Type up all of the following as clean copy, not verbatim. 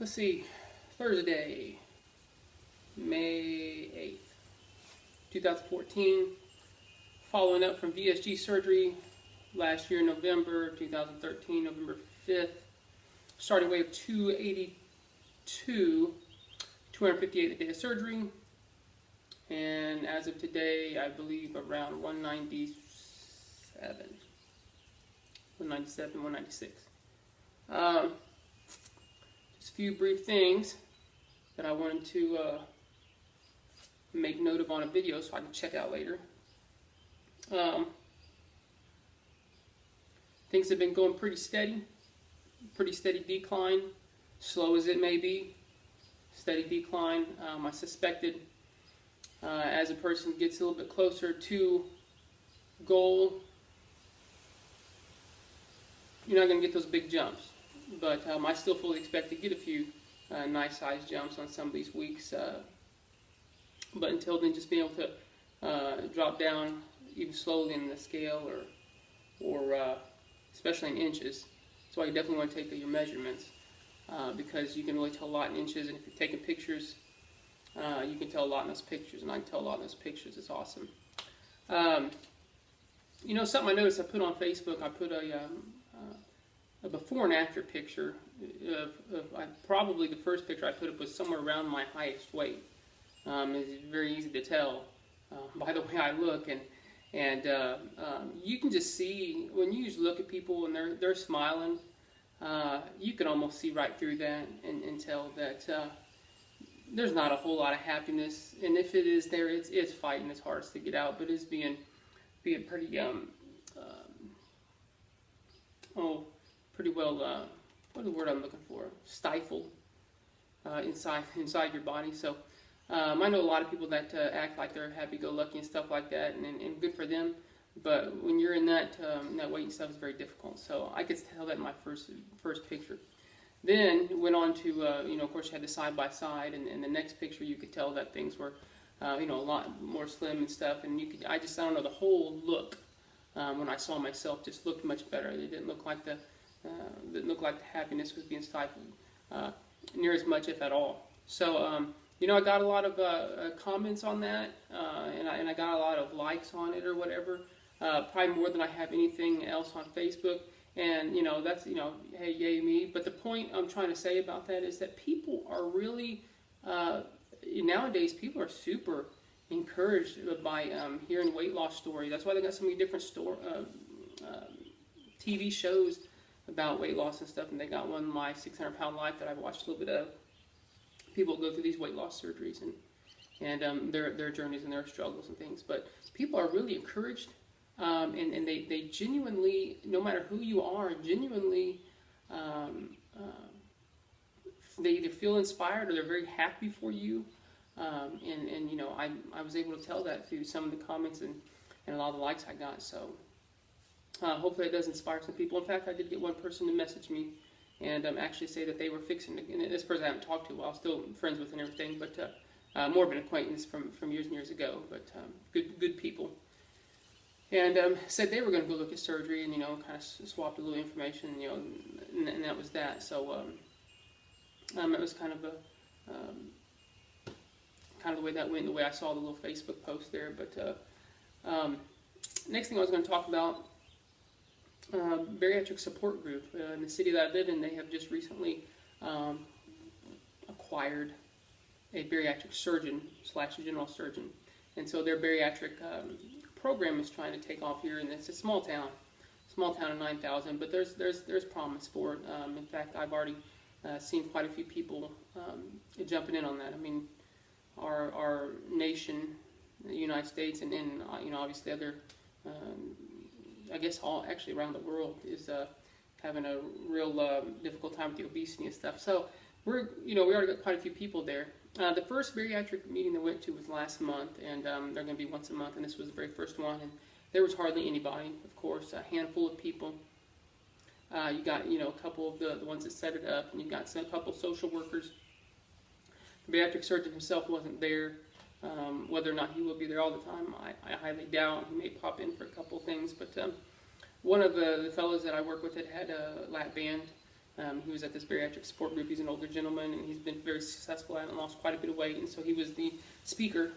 let's see, Thursday, May 8th, 2014. Following up from VSG surgery last year, November 2013, November 5th. Starting weight of 282, 258 a day of surgery. And as of today, I believe around 197, 196. Just a few brief things that I wanted to make note of on a video so I can check out later. Things have been going pretty steady decline, slow as it may be, steady decline. I suspected as a person gets a little bit closer to goal, you're not going to get those big jumps. But I still fully expect to get a few nice sized jumps on some of these weeks. But until then, just being able to drop down even slowly in the scale, or especially in inches. So I definitely want to take your measurements because you can really tell a lot in inches, and if you're taking pictures, you can tell a lot in those pictures, and I can tell a lot in those pictures. It's awesome. You know, something I noticed I put on Facebook, I put a before and after picture of probably the first picture I put up was somewhere around my highest weight. It's very easy to tell by the way I look, and you can just see when you just look at people and they're smiling, you can almost see right through that and tell that there's not a whole lot of happiness, and if it is there, it's fighting its hardest to get out, but it's being pretty pretty well, what's the word I'm looking for? Stifled inside your body. So I know a lot of people that act like they're happy-go-lucky and stuff like that, and good for them. But when you're in that weight and stuff, it's very difficult. So I could tell that in my first picture. Then went on to you know, of course, you had the side by side, and the next picture you could tell that things were you know, a lot more slim and stuff. And I don't know, the whole look when I saw myself just looked much better. It didn't look like the happiness was being stifled near as much, if at all. So you know, I got a lot of comments on that, and I got a lot of likes on it or whatever. Probably more than I have anything else on Facebook. And you know, that's, you know, hey, yay me. But the point I'm trying to say about that is that people are really nowadays, people are super encouraged by hearing weight loss stories. That's why they got so many different TV shows about weight loss and stuff. And they got one, My 600-Pound Life, that I've watched a little bit of. People go through these weight loss surgeries and their journeys and their struggles and things. But people are really encouraged, and they genuinely, no matter who you are, genuinely, they either feel inspired or they're very happy for you. And you know, I was able to tell that through some of the comments and a lot of the likes I got. So hopefully it does inspire some people. In fact, I did get one person to message me and actually say that they were fixing it. And this person I haven't talked to, well, I'm still friends with and everything, but more of an acquaintance from years and years ago, but good people. And said they were going to go look at surgery, and you know, kind of swapped a little information, you know, and that was that. So it was kind of the way that went, the way I saw the little Facebook post there. But next thing I was going to talk about. Bariatric support group in the city that I live in. They have just recently acquired a bariatric surgeon / general surgeon, and so their bariatric program is trying to take off here. And it's a small town of 9,000, but there's promise for it. In fact, I've already seen quite a few people jumping in on that. I mean, our nation, the United States, and then you know, obviously other. I guess actually around the world is having a real difficult time with the obesity and stuff. So we already got quite a few people there. The first bariatric meeting they went to was last month, and they're going to be once a month, and this was the very first one. And there was hardly anybody, of course, a handful of people. You got, you know, a couple of the ones that set it up, and you got a couple social workers. The bariatric surgeon himself wasn't there. Whether or not he will be there all the time, I highly doubt. He may pop in for a couple of things, but one of the fellows that I work with had a lap band, He was at this bariatric support group. He's an older gentleman, and he's been very successful at it and lost quite a bit of weight. And so he was the speaker,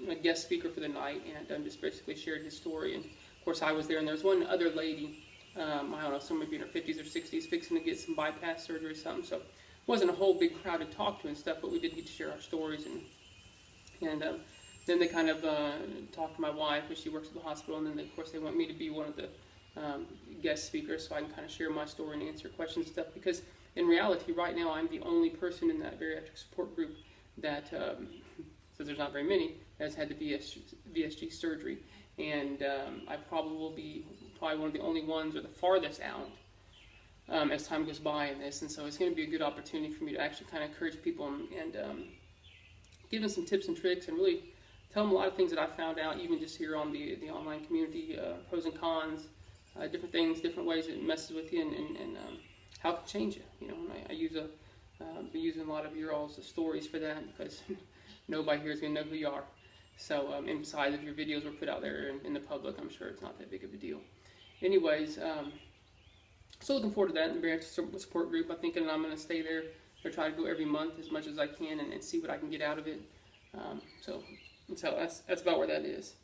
a guest speaker for the night, and just basically shared his story. And of course, I was there, and there was one other lady, I don't know, somewhere maybe in her 50s or 60s, fixing to get some bypass surgery or something. So it wasn't a whole big crowd to talk to and stuff, but we did get to share our stories. And then they kind of talked to my wife, because she works at the hospital, and then of course they want me to be one of the guest speakers, so I can kind of share my story and answer questions and stuff. Because in reality, right now, I'm the only person in that bariatric support group that, so there's not very many, has had the VSG surgery. And I probably will be one of the only ones, or the farthest out, as time goes by in this. And so it's going to be a good opportunity for me to actually kind of encourage people and give them some tips and tricks, and really tell them a lot of things that I found out, even just here on the online community, pros and cons, different things, different ways it messes with you, and how it can change you. You know, and I've been using a lot of your all's stories for that, because nobody here is going to know who you are. So, and besides, if your videos were put out there in the public, I'm sure it's not that big of a deal. Anyways, so looking forward to that in the bariatric support group. I'm thinking I'm going to stay there or try to go every month as much as I can, and see what I can get out of it. So that's about where that is.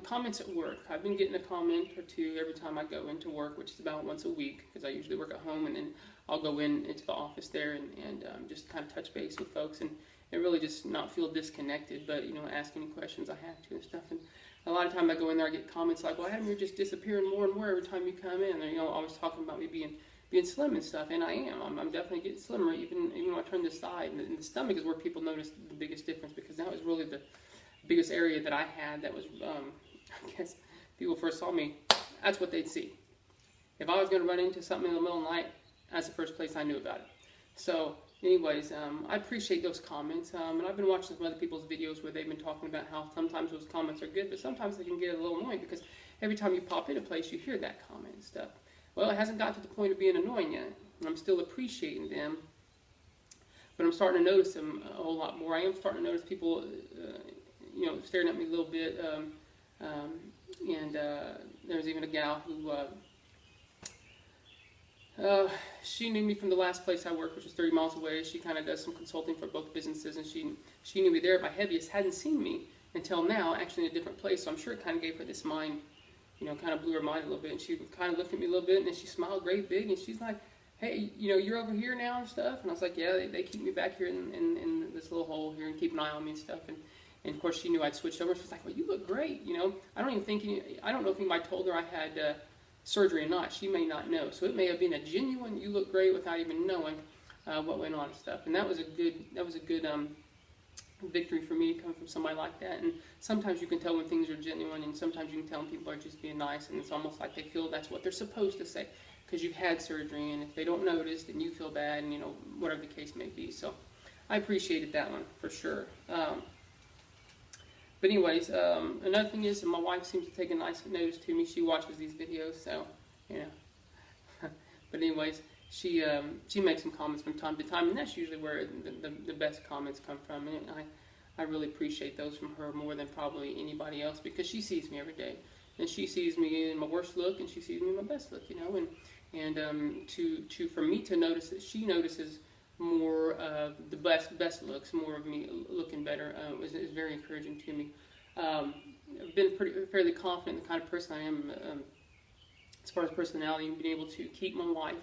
Comments at work. I've been getting a comment or two every time I go into work, which is about once a week, because I usually work at home, and then I'll go into the office there and just kind of touch base with folks, and really just not feel disconnected, but, you know, ask any questions I have to and stuff. And a lot of time I go in there, I get comments like, well, Adam, you're just disappearing more and more every time you come in. And, you know, always talking about me being slim and stuff, and I am. I'm definitely getting slimmer, even when I turn this side. And the stomach is where people notice the biggest difference, because that was really the biggest area that I had that was, I guess, people first saw me, that's what they'd see. If I was going to run into something in the middle of the night, that's the first place I knew about it. So, anyways, I appreciate those comments, and I've been watching some other people's videos where they've been talking about how sometimes those comments are good, but sometimes they can get a little annoying, because every time you pop in a place, you hear that comment and stuff. Well, it hasn't got to the point of being annoying yet. I'm still appreciating them, but I'm starting to notice them a whole lot more. I am starting to notice people, you know, staring at me a little bit, and there was even a gal who, she knew me from the last place I worked, which was 30 miles away. She kind of does some consulting for both businesses, and she knew me there. My heaviest hadn't seen me until now, actually in a different place, so I'm sure it kind of gave her this mind, you know, kind of blew her mind a little bit, and she kind of looked at me a little bit, and then she smiled great big, and she's like, hey, you know, you're over here now and stuff. And I was like, yeah, they keep me back here in this little hole here and keep an eye on me and stuff. And of course, she knew I'd switched over. She's like, well, you look great, you know. I don't know if anybody told her I had surgery or not. She may not know. So it may have been a genuine, you look great, without even knowing what went on and stuff. And that was a good victory for me to come from somebody like that. And sometimes you can tell when things are genuine, and sometimes you can tell when people are just being nice, and it's almost like they feel that's what they're supposed to say, because you've had surgery, and if they don't notice, then you feel bad, and, you know, whatever the case may be. So I appreciated that one for sure. But anyways, another thing is, my wife seems to take a nice notice to me. She watches these videos, so, you know. But anyways, she makes some comments from time to time, and that's usually where the best comments come from. And I really appreciate those from her more than probably anybody else, because she sees me every day, and she sees me in my worst look, and she sees me in my best look, you know. And for me to notice that she notices more of the best looks, more of me looking better, is very encouraging to me. I've been fairly confident in the kind of person I am, as far as personality, and being able to keep my wife,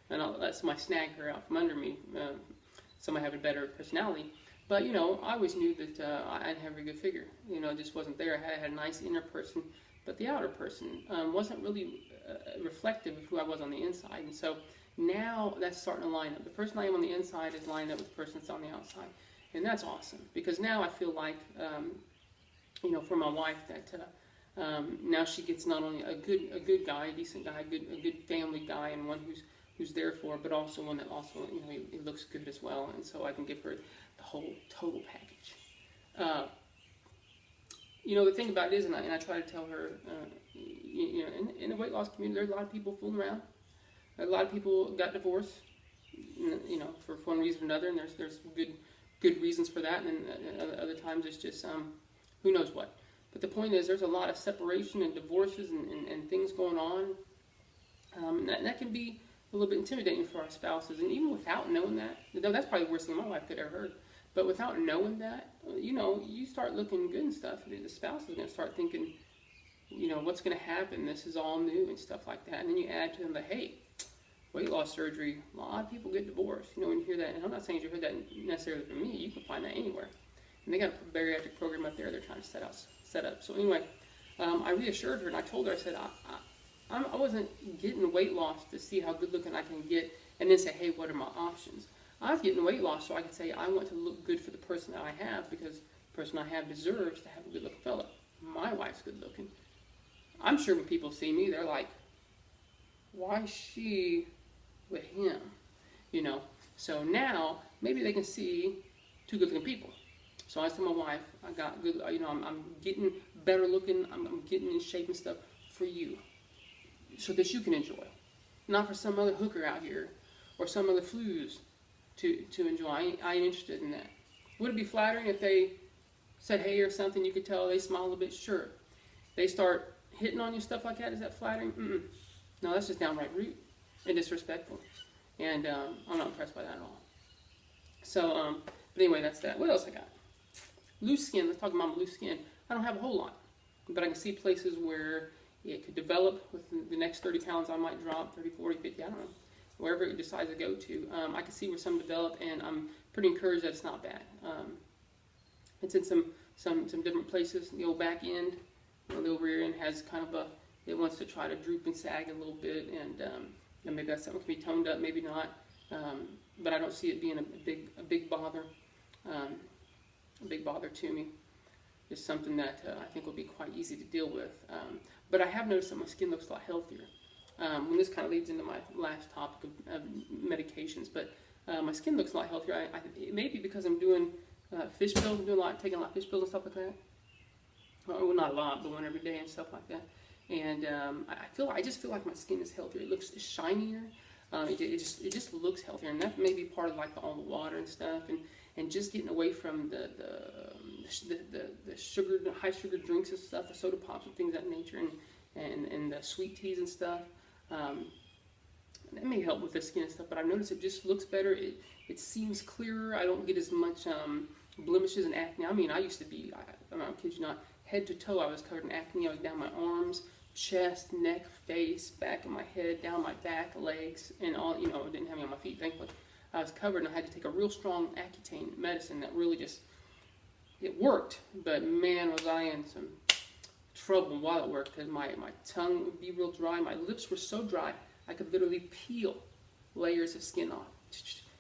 and I'll let somebody snag her out from under me, somebody have a better personality. But, you know, I always knew that I didn't have a very good figure. You know, it just wasn't there. I had a nice inner person, but the outer person wasn't really reflective of who I was on the inside. And so now that's starting to line up. The person I am on the inside is lining up with the person that's on the outside. And that's awesome, because now I feel like, you know, for my wife, that now she gets not only a good guy, a decent guy, a good family guy, and one who's there for her, but also one that also, you know, he looks good as well. And so I can give her the whole total package. You know, the thing about it is, and I try to tell her, you know, in the weight loss community, there's a lot of people fooling around. A lot of people got divorced, you know, for one reason or another, and there's good reasons for that, and then other times it's just who knows what. But the point is, there's a lot of separation and divorces and things going on, and that can be a little bit intimidating for our spouses. And even without knowing that, that's probably the worst thing my wife could ever heard. But without knowing that, you start looking good and stuff. And the spouse is going to start thinking, what's going to happen? This is all new and stuff like that. And then you add to them that, hey, weight loss surgery, a lot of people get divorced. When you hear that, and I'm not saying you heard that necessarily from me, you can find that anywhere. And they got a bariatric program up there they're trying to set up. So anyway, I reassured her and I told her, I said, I wasn't getting weight loss to see how good looking I can get and then say, hey, what are my options? I was getting weight loss so I could say, I want to look good for the person that I have, because the person I have deserves to have a good looking fella. My wife's good looking. I'm sure when people see me, they're like, why is she with him? So now maybe they can see two good looking people. So I told my wife, I got good, I'm getting better looking, I'm getting in shape and stuff for you, so that you can enjoy, not for some other hooker out here or some other flues to enjoy. I ain't interested in that. Would it be flattering if they said hey or something, you could tell they smile a little bit? Sure. They start hitting on you, stuff like that, is that flattering? No, that's just downright rude and disrespectful. And I'm not impressed by that at all. So, but anyway, that's that. What else I got? Loose skin. Let's talk about loose skin. I don't have a whole lot, but I can see places where it could develop within the next 30 pounds. I might drop 30, 40, 50, I don't know. Wherever it decides to go to. I can see where some develop, and I'm pretty encouraged that it's not bad. It's in some different places. The old back end, the rear end has kind of it wants to try to droop and sag a little bit, and maybe that's something that can be toned up, maybe not. But I don't see it being a big bother. A big bother to me. It's something that I think will be quite easy to deal with. But I have noticed that my skin looks a lot healthier. And this kind of leads into my last topic of medications. But my skin looks a lot healthier. It may be because I'm doing fish pills. I'm taking a lot of fish pills and stuff like that. Well, not a lot, but one every day and stuff like that. And I just feel like my skin is healthier. It looks shinier. It just looks healthier, and that may be part of like all the water and stuff, and just getting away from the sugar, the high sugar drinks and stuff, the soda pops and things of that nature, and the sweet teas and stuff. That may help with the skin and stuff, but I've noticed it just looks better. It seems clearer. I don't get as much blemishes and acne. I mean, I used to be, I kid you not, head to toe I was covered in acne. I was down my arms, chest, neck, face, back of my head, down my back, legs, and all, I didn't have any on my feet, thankfully. I was covered, and I had to take a real strong Accutane medicine that really it worked, but man, was I in some trouble while it worked, because my tongue would be real dry. My lips were so dry, I could literally peel layers of skin off.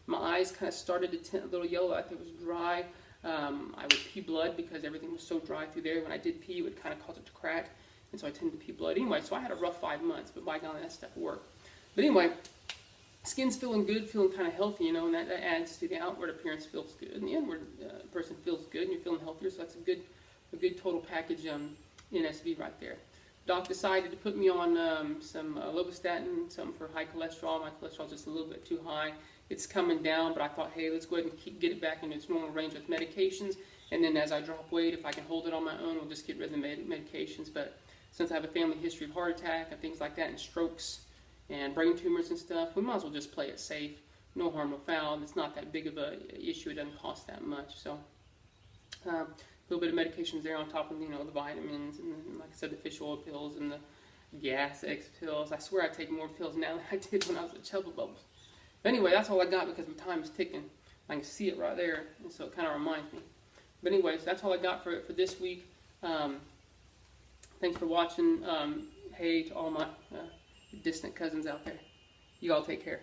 My eyes kind of started to tint a little yellow, like it was dry. I would pee blood because everything was so dry through there. When I did pee, it would kind of cause it to crack, and so I tended to pee blood. Anyway, so I had a rough 5 months, but by golly, that stuff worked. But anyway, skin's feeling good, feeling kind of healthy, and that adds to the outward appearance. Feels good, and the inward person feels good, and you're feeling healthier. So that's a good total package NSV right there. Doc decided to put me on some lovastatin, something for high cholesterol. My cholesterol's just a little bit too high. It's coming down, but I thought, hey, let's go ahead and get it back in its normal range with medications. And then as I drop weight, if I can hold it on my own, we'll just get rid of the medications. But since I have a family history of heart attack and things like that, and strokes and brain tumors and stuff, we might as well just play it safe. No harm, no foul. It's not that big of a issue. It doesn't cost that much. So a little bit of medications there on top of the vitamins, and like I said, the fish oil pills and the Gas X pills. I swear I take more pills now than I did when I was at Chubba Bubbles. But anyway, that's all I got because my time is ticking. I can see it right there, and so it kind of reminds me. But anyways, that's all I got for this week. Thanks for watching. Hey to all my distant cousins out there. You all take care.